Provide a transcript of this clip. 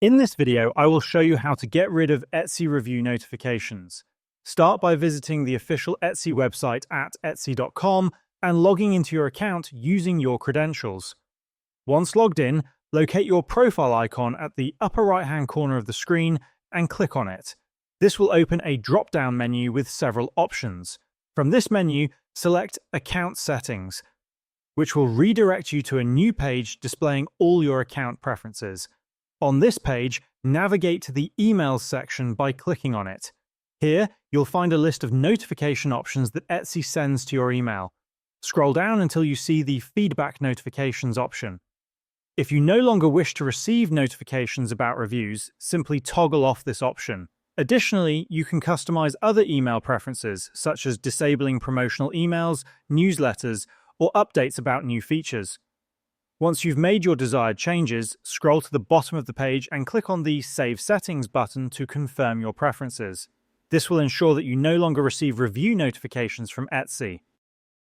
In this video, I will show you how to get rid of Etsy review notifications. Start by visiting the official Etsy website at etsy.com and logging into your account using your credentials. Once logged in, locate your profile icon at the upper right-hand corner of the screen and click on it. This will open a drop-down menu with several options. From this menu, select Account Settings, which will redirect you to a new page displaying all your account preferences. On this page, navigate to the Emails section by clicking on it. Here, you'll find a list of notification options that Etsy sends to your email. Scroll down until you see the Feedback Notifications option. If you no longer wish to receive notifications about reviews, simply toggle off this option. Additionally, you can customize other email preferences, such as disabling promotional emails, newsletters, or updates about new features. Once you've made your desired changes, scroll to the bottom of the page and click on the Save Settings button to confirm your preferences. This will ensure that you no longer receive review notifications from Etsy.